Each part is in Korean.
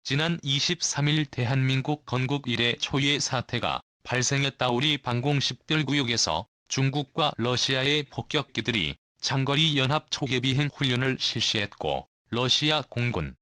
지난 23일 대한민국 건국 이래 초유의 사태가 발생했다. 우리 방공 식별구역에서 중국과 러시아의 폭격기들이 장거리 연합 초계 비행 훈련을 실시했고, 러시아 공군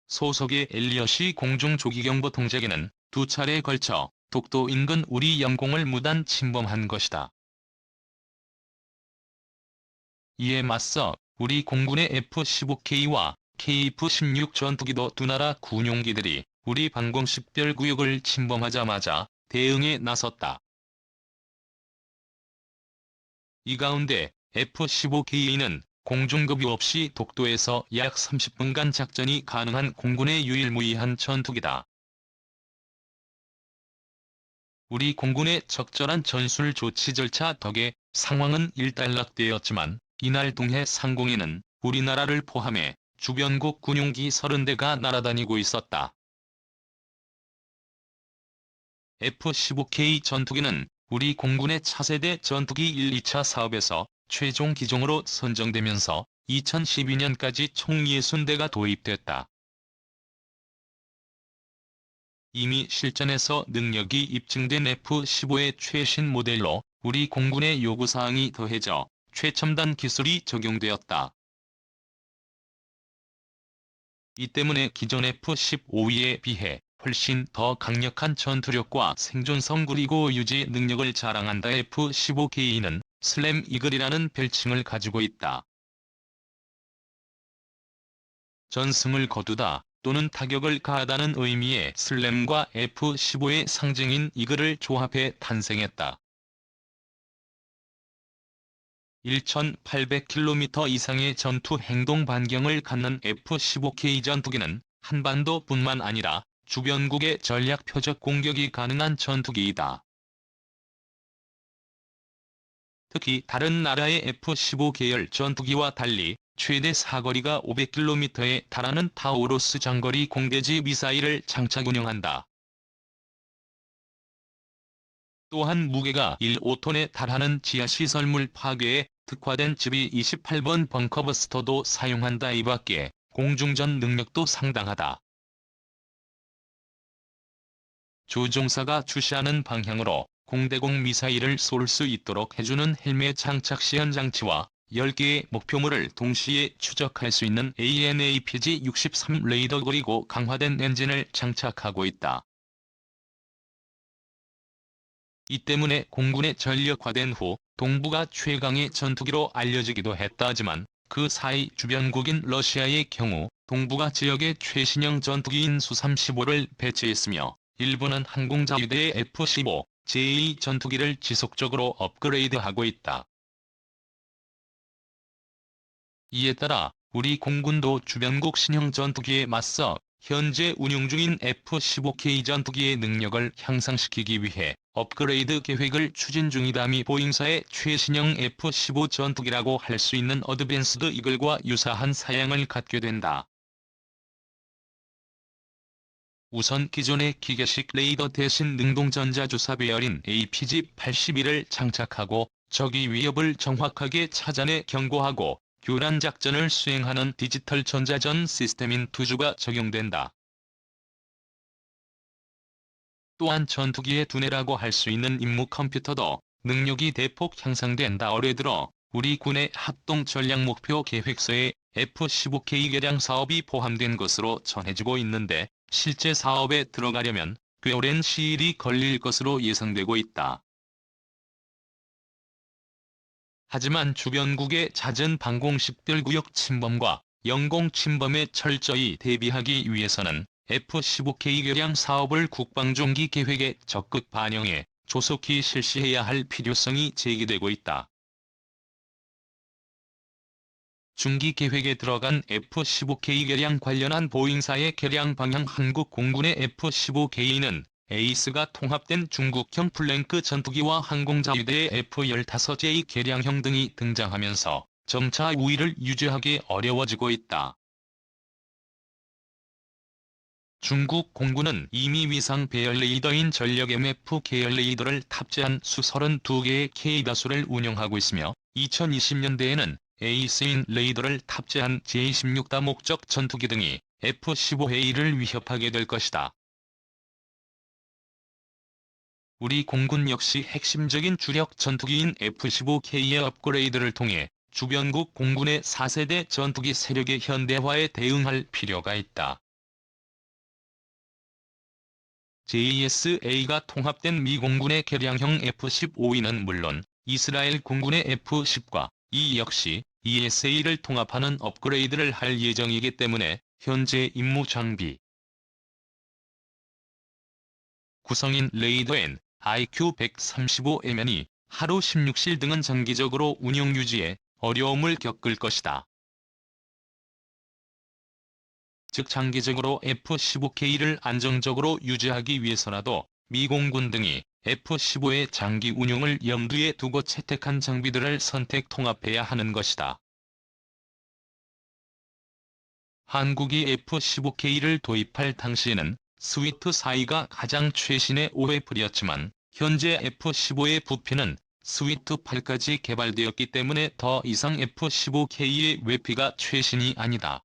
소속의 엘리엇이 공중조기경보 통제기는 두 차례에 걸쳐 독도 인근 우리 영공을 무단 침범한 것이다. 이에 맞서 우리 공군의 F-15K와 KF-16 전투기도 두 나라 군용기들이 우리 방공 식별구역을 침범하자마자 대응에 나섰다. 이 가운데 F-15K는 공중급유 없이 독도에서 약 30분간 작전이 가능한 공군의 유일무이한 전투기다. 우리 공군의 적절한 전술 조치 절차 덕에 상황은 일단락되었지만, 이날 동해 상공에는 우리나라를 포함해 주변국 군용기 30대가 날아다니고 있었다. F-15K 전투기는 우리 공군의 차세대 전투기 1, 2차 사업에서 최종 기종으로 선정되면서 2012년까지 총 60대가 도입됐다. 이미 실전에서 능력이 입증된 F-15의 최신 모델로 우리 공군의 요구사항이 더해져 최첨단 기술이 적용되었다. 이 때문에 기존 F-15에 비해 훨씬 더 강력한 전투력과 생존성 그리고 유지 능력을 자랑한다. F-15K는 슬램 이글이라는 별칭을 가지고 있다. 전승을 거두다 또는 타격을 가하다는 의미의 슬램과 F-15의 상징인 이글을 조합해 탄생했다. 1,800km 이상의 전투 행동 반경을 갖는 F-15K 전투기는 한반도뿐만 아니라 주변국의 전략 표적 공격이 가능한 전투기이다. 특히 다른 나라의 F-15 계열 전투기와 달리 최대 사거리가 500km에 달하는 타우루스 장거리 공대지 미사일을 장착 운영한다. 또한 무게가 1.5톤에 달하는 지하시설물 파괴에 특화된 GB-28번 벙커버스터도 사용한다. 이 밖에 공중전 능력도 상당하다. 조종사가 주시하는 방향으로 공대공 미사일을 쏠 수 있도록 해주는 헬멧 장착 시연 장치와 10개의 목표물을 동시에 추적할 수 있는 AN/APG-63 레이더 그리고 강화된 엔진을 장착하고 있다. 이 때문에 공군의 전력화된 후 동부가 최강의 전투기로 알려지기도 했다. 하지만 그 사이 주변국인 러시아의 경우 동부가 지역의 최신형 전투기인 수-35를 배치했으며, 일부는 항공자위대의 F-15, 제2 전투기를 지속적으로 업그레이드하고 있다. 이에 따라 우리 공군도 주변국 신형 전투기에 맞서 현재 운용 중인 F-15K 전투기의 능력을 향상시키기 위해 업그레이드 계획을 추진 중이다. 미 보잉사의 최신형 F-15 전투기라고 할 수 있는 어드밴스드 이글과 유사한 사양을 갖게 된다. 우선 기존의 기계식 레이더 대신 능동전자주사 배열인 APG-81을 장착하고 적의 위협을 정확하게 찾아내 경고하고 교란 작전을 수행하는 디지털 전자전 시스템인 투주가 적용된다. 또한 전투기의 두뇌라고 할 수 있는 임무 컴퓨터도 능력이 대폭 향상된다. 올해 들어 우리 군의 합동 전략 목표 계획서에 F-15K 개량 사업이 포함된 것으로 전해지고 있는데, 실제 사업에 들어가려면 꽤 오랜 시일이 걸릴 것으로 예상되고 있다. 하지만 주변국의 잦은 방공 식별구역 침범과 영공 침범에 철저히 대비하기 위해서는 F-15K 개량 사업을 국방중기 계획에 적극 반영해 조속히 실시해야 할 필요성이 제기되고 있다. 중기 계획에 들어간 F-15K 개량 관련한 보잉사의 개량 방향. 한국 공군의 F-15K는 에이스가 통합된 중국형 플랭크 전투기와 항공자위대의 F-15J 개량형 등이 등장하면서 점차 우위를 유지하기 어려워지고 있다. 중국 공군은 이미 위상 배열 레이더인 전력 MF 계열 레이더를 탑재한 수 32개의 K다수를 운영하고 있으며, 2020년대에는 에이스인 레이더를 탑재한 제-16 다목적 전투기 등이 F-15A를 위협하게 될 것이다. 우리 공군 역시 핵심적인 주력 전투기인 F-15K의 업그레이드를 통해 주변국 공군의 4세대 전투기 세력의 현대화에 대응할 필요가 있다. JSA가 통합된 미 공군의 개량형 F-15E는 물론 이스라엘 공군의 F-10과 E 역시 ESA를 통합하는 업그레이드를 할 예정이기 때문에 현재 임무 장비 구성인 레이더엔 IQ-135M이 하루 16실 등은 장기적으로 운용 유지에 어려움을 겪을 것이다. 즉 장기적으로 F-15K를 안정적으로 유지하기 위해서라도 미 공군 등이 F-15의 장기 운용을 염두에 두고 채택한 장비들을 선택 통합해야 하는 것이다. 한국이 F-15K를 도입할 당시에는 스위트 4E가 가장 최신의 OFL이었지만 현재 F-15의 부피는 스위트 8까지 개발되었기 때문에 더 이상 F-15K의 외피가 최신이 아니다.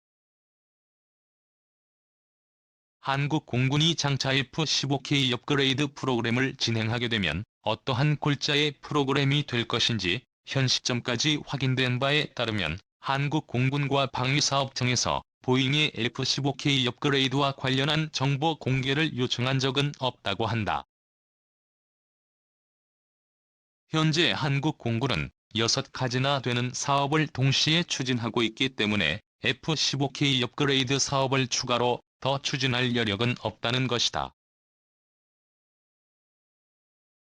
한국 공군이 장차 F-15K 업그레이드 프로그램을 진행하게 되면 어떠한 골자의 프로그램이 될 것인지 현 시점까지 확인된 바에 따르면 한국 공군과 방위사업청에서 보잉의 F-15K 업그레이드와 관련한 정보 공개를 요청한 적은 없다고 한다. 현재 한국 공군은 6가지나 되는 사업을 동시에 추진하고 있기 때문에 F-15K 업그레이드 사업을 추가로 더 추진할 여력은 없다는 것이다.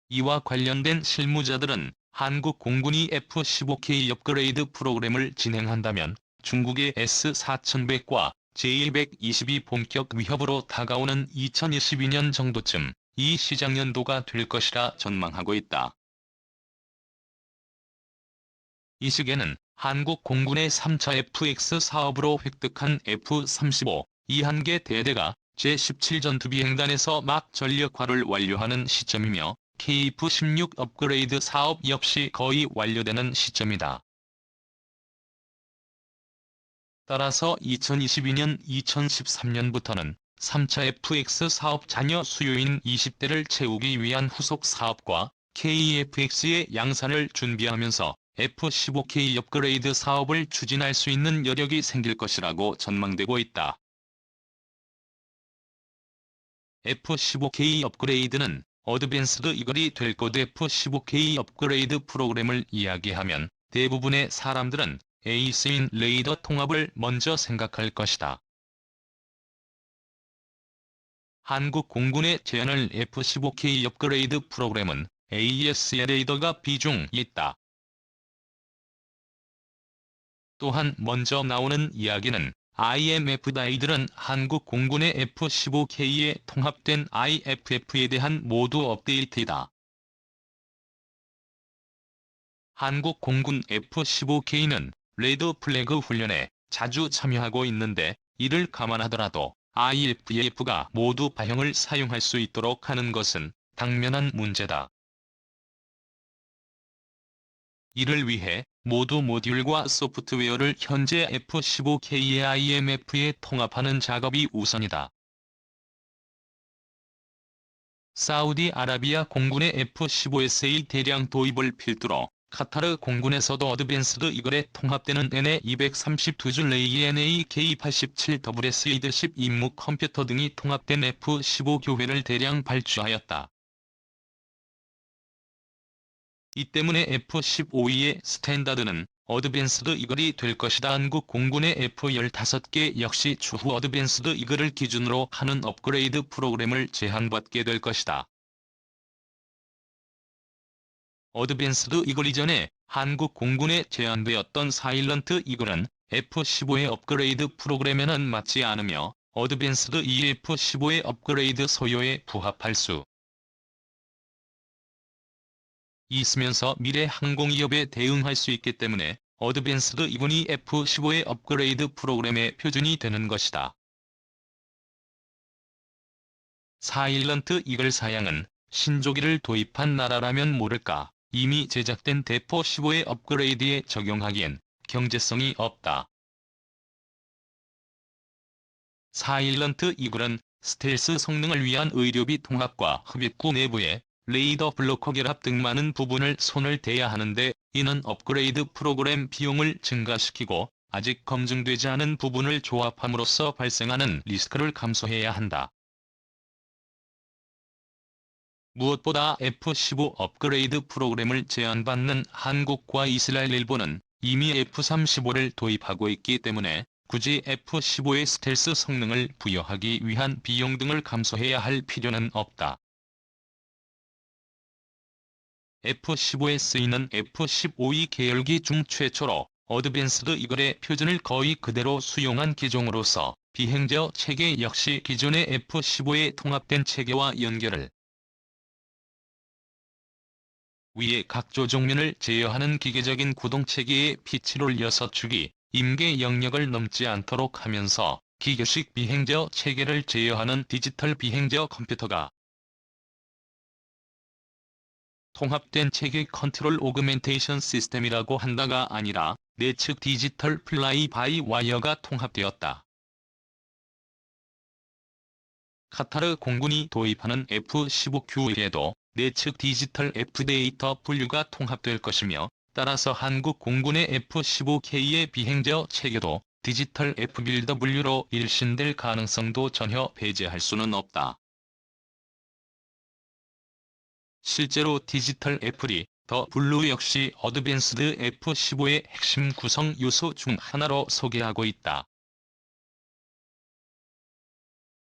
이와 관련된 실무자들은 한국 공군이 F-15K 업그레이드 프로그램을 진행한다면 중국의 S-4100과 J-120이 본격 위협으로 다가오는 2022년 정도쯤 이 시장 연도가 될 것이라 전망하고 있다. 이 시기에는 한국 공군의 3차 FX 사업으로 획득한 F-35 2한계 대대가 제17전투비행단에서 막 전력화를 완료하는 시점이며 KF-16 업그레이드 사업 역시 거의 완료되는 시점이다. 따라서 2022년 2013년부터는 3차 FX 사업 잔여 수요인 20대를 채우기 위한 후속 사업과 KFX의 양산을 준비하면서 F-15K 업그레이드 사업을 추진할 수 있는 여력이 생길 것이라고 전망되고 있다. F-15K 업그레이드는 어드밴스드 이글이 될 것. F-15K 업그레이드 프로그램을 이야기하면 대부분의 사람들은 에이스인 레이더 통합을 먼저 생각할 것이다. 한국 공군의 제안을 F-15K 업그레이드 프로그램은 AES의 레이더가 비중이 있다. 또한 먼저 나오는 이야기는 IMF 다이들은 한국 공군의 F-15K에 통합된 IFF에 대한 모두 업데이트이다. 한국 공군 F-15K는 레드 플래그 훈련에 자주 참여하고 있는데 이를 감안하더라도 IFF가 모두 바형을 사용할 수 있도록 하는 것은 당면한 문제다. 이를 위해 모두 모듈과 소프트웨어를 현재 F-15K의 IMF에 통합하는 작업이 우선이다. 사우디아라비아 공군의 F-15SA 대량 도입을 필두로 카타르 공군에서도 어드밴스드 이글에 통합되는 NA232줄 ANA K87WS 리더십 임무 컴퓨터 등이 통합된 F-15 교회를 대량 발주하였다. 이 때문에 F-15E의 스탠다드는 어드밴스드 이글이 될 것이다. 한국 공군의 F-15개 역시 추후 어드밴스드 이글을 기준으로 하는 업그레이드 프로그램을 제한받게 될 것이다. 어드밴스드 이글 이전에 한국 공군에 제안되었던 사일런트 이글은 F-15의 업그레이드 프로그램에는 맞지 않으며 어드밴스드 EF-15의 업그레이드 소요에 부합할 수 있으면서 미래 항공위협에 대응할 수 있기 때문에 어드밴스드 이군이 F-15의 업그레이드 프로그램의 표준이 되는 것이다. 사일런트 이글 사양은 신조기를 도입한 나라라면 모를까 이미 제작된 대포 15의 업그레이드에 적용하기엔 경제성이 없다. 사일런트 이글은 스텔스 성능을 위한 의료비 통합과 흡입구 내부에 레이더 블로커 결합 등 많은 부분을 손을 대야 하는데, 이는 업그레이드 프로그램 비용을 증가시키고 아직 검증되지 않은 부분을 조합함으로써 발생하는 리스크를 감소해야 한다. 무엇보다 F-15 업그레이드 프로그램을 제안받는 한국과 이스라엘, 일본은 이미 F-35를 도입하고 있기 때문에 굳이 F-15의 스텔스 성능을 부여하기 위한 비용 등을 감소해야 할 필요는 없다. F-15에 쓰이는 F-15E 계열기 중 최초로 어드밴스드 이글의 표준을 거의 그대로 수용한 기종으로서 비행저 체계 역시 기존의 F-15의 통합된 체계와 연결을 위에 각 조종면을 제어하는 기계적인 구동체계의 피치롤 6축이 임계 영역을 넘지 않도록 하면서 기계식 비행저 체계를 제어하는 디지털 비행저 컴퓨터가 통합된 체계 컨트롤 오그멘테이션 시스템이라고 한다가 아니라 내측 디지털 플라이 바이 와이어가 통합되었다. 카타르 공군이 도입하는 F-15Q에도 내측 디지털 F데이터 분류가 통합될 것이며, 따라서 한국 공군의 F-15K의 비행저 체계도 디지털 FBW로 일신될 가능성도 전혀 배제할 수는 없다. 실제로 디지털 F리 더 블루 역시 어드밴스드 F-15의 핵심 구성 요소 중 하나로 소개하고 있다.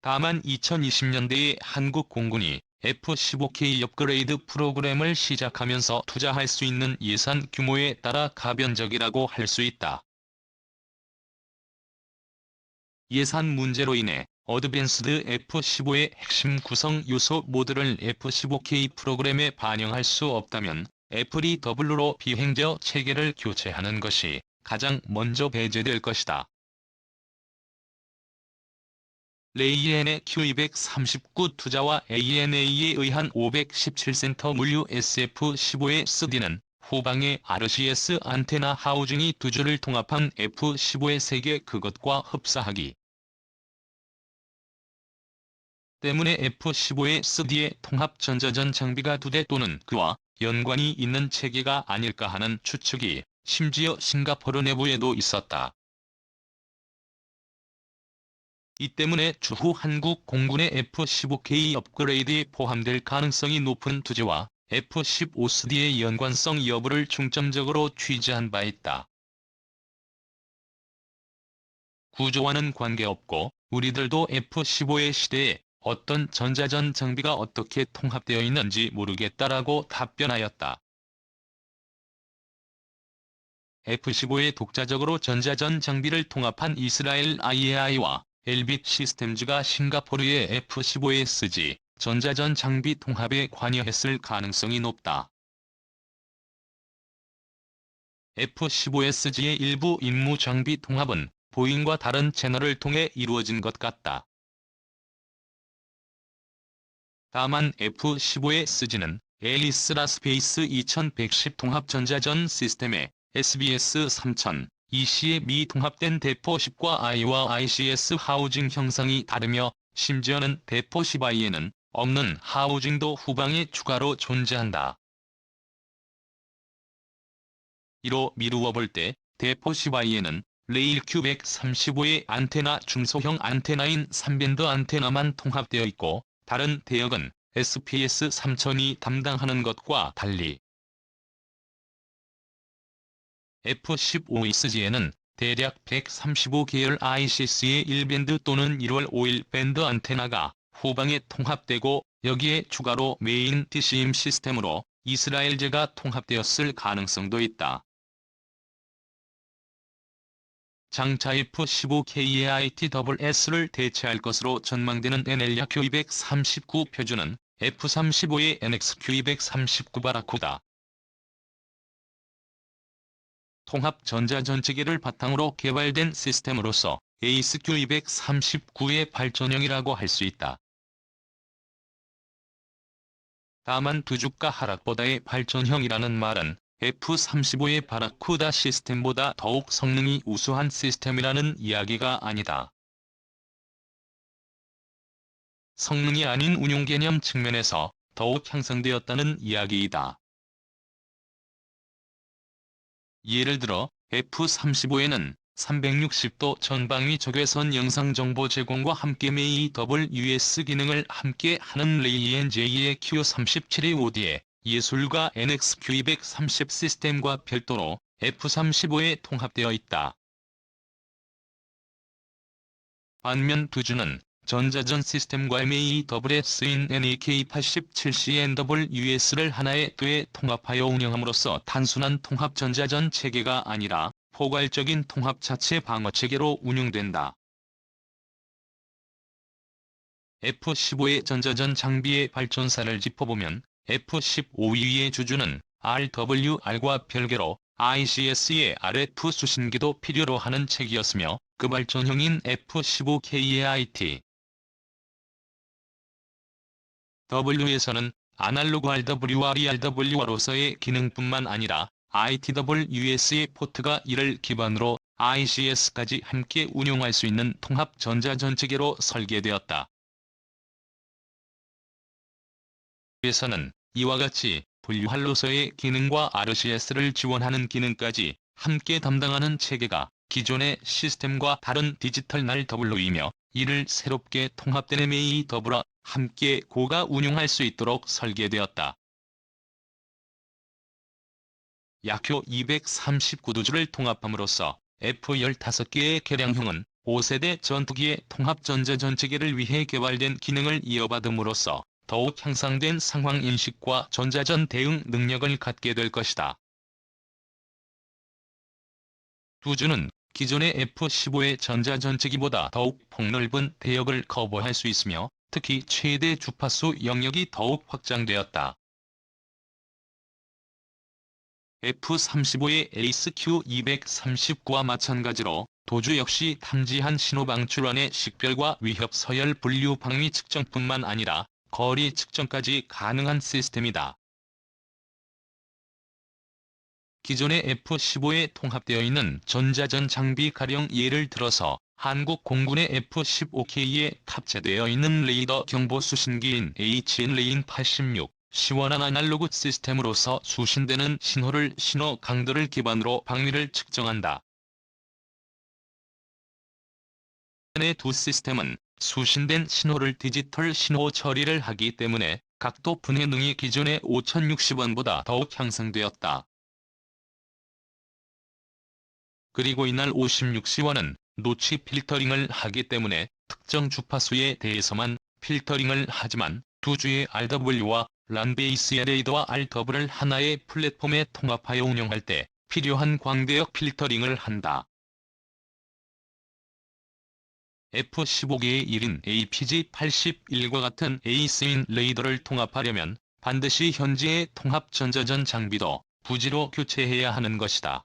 다만 2020년대에 한국 공군이 F-15K 업그레이드 프로그램을 시작하면서 투자할 수 있는 예산 규모에 따라 가변적이라고 할 수 있다. 예산 문제로 인해 어드밴스드 F-15의 핵심 구성 요소 모두를 F-15K 프로그램에 반영할 수 없다면 FLW로 비행저 체계를 교체하는 것이 가장 먼저 배제될 것이다. 레이엔의 Q239 투자와 ANA에 의한 517센터 물류 SF-15의 SD는 후방의 RCS 안테나 하우징이 두 줄을 통합한 F-15의 세계 그것과 흡사하기 때문에 F-15의 SD의 통합 전자전 장비가 2대 또는 그와 연관이 있는 체계가 아닐까 하는 추측이 심지어 싱가포르 내부에도 있었다. 이 때문에 추후 한국 공군의 F-15K 업그레이드에 포함될 가능성이 높은 투자와 F-15SD의 연관성 여부를 중점적으로 취재한 바 있다. 구조와는 관계없고 우리들도 F-15의 시대에 어떤 전자전 장비가 어떻게 통합되어 있는지 모르겠다라고 답변하였다. F-15에 독자적으로 전자전 장비를 통합한 이스라엘 IAI와 엘빗 시스템즈가 싱가포르의 F-15SG 전자전 장비 통합에 관여했을 가능성이 높다. F-15SG의 일부 임무 장비 통합은 보잉과 다른 채널을 통해 이루어진 것 같다. 다만 F-15SG는 엘리스라 스페이스 2110 통합 전자전 시스템에 SBS-3000, EC의 미통합된 대포10과 I와 ICS 하우징 형상이 다르며, 심지어는 대포10I에는 없는 하우징도 후방에 추가로 존재한다. 이로 미루어 볼 때 대포10I에는 레일 Q135의 안테나 중소형 안테나인 3밴드 안테나만 통합되어 있고, 다른 대역은 SPS-3000이 담당하는 것과 달리 F-15SG에는 대략 135계열 ICS의 1밴드 또는 1월 5일 밴드 안테나가 후방에 통합되고, 여기에 추가로 메인 DCM 시스템으로 이스라엘제가 통합되었을 가능성도 있다. 장차 F-15K의 ITSS를 대체할 것으로 전망되는 NL야 Q239 표준은 F-35의 NX-Q239 바라코다. 통합 전자전체계를 바탕으로 개발된 시스템으로서 에이스 Q239의 발전형이라고 할 수 있다. 다만 두 주가 하락보다의 발전형이라는 말은 F-35의 바라쿠다 시스템보다 더욱 성능이 우수한 시스템이라는 이야기가 아니다. 성능이 아닌 운용 개념 측면에서 더욱 향상되었다는 이야기이다. 예를 들어 F-35에는 360도 전방위 적외선 영상 정보 제공과 함께 AWS 기능을 함께 하는 레이엔J의 Q3725D의 예술과 NXQ230 시스템과 별도로 F-35에 통합되어 있다. 반면 두주는 전자전 시스템과 MAWS인 NEK87CNWS를 하나의 뇌에 통합하여 운영함으로써 단순한 통합 전자전 체계가 아니라 포괄적인 통합 자체 방어 체계로 운용된다. F-15의 전자전 장비의 발전사를 짚어보면 F-15위의 주주는 RWR과 별개로 ICS의 RF 수신기도 필요로 하는 체계였으며 그 발전형인 F-15K의 IT W에서는 아날로그 RWR이 RWR로서의 기능뿐만 아니라 ITWS의 포트가 이를 기반으로 ICS까지 함께 운용할 수 있는 통합 전자전 체계로 설계되었다. 에서는 이와 같이 분류할로서의 기능과 RCS를 지원하는 기능까지 함께 담당하는 체계가 기존의 시스템과 다른 디지털 RW이며 이를 새롭게 통합된 MAW와 함께 고가 운용할 수 있도록 설계되었다. 약효 239도주를 통합함으로써 F-15개의 개량형은 5세대 전투기의 통합 전자전 체계를 위해 개발된 기능을 이어받음으로써 더욱 향상된 상황인식과 전자전 대응 능력을 갖게 될 것이다. 두주는 기존의 F-15의 전자전체기보다 더욱 폭넓은 대역을 커버할 수 있으며 특히 최대 주파수 영역이 더욱 확장되었다. F-35의 ACE-Q239와 마찬가지로 도주 역시 탐지한 신호 방출원의 식별과 위협 서열 분류 방위 측정뿐만 아니라 거리 측정까지 가능한 시스템이다. 기존의 F-15에 통합되어 있는 전자전 장비 가령 예를 들어서 한국 공군의 F-15K에 탑재되어 있는 레이더 경보 수신기인 HN-레인86, 시원한 아날로그 시스템으로서 수신되는 신호를 신호 강도를 기반으로 방위를 측정한다. 이 두 시스템은 수신된 신호를 디지털 신호 처리를 하기 때문에 각도 분해 능이 기존의 5060원보다 더욱 향상되었다. 그리고 이날 56시원은 노치 필터링을 하기 때문에 특정 주파수에 대해서만 필터링을 하지만 두 주의 RW와 란베이스의 레이더와 RW를 하나의 플랫폼에 통합하여 운영할 때 필요한 광대역 필터링을 한다. F-15개의 1인 APG-81과 같은 에이스인 레이더를 통합하려면 반드시 현재의 통합 전자전 장비도 부지로 교체해야 하는 것이다.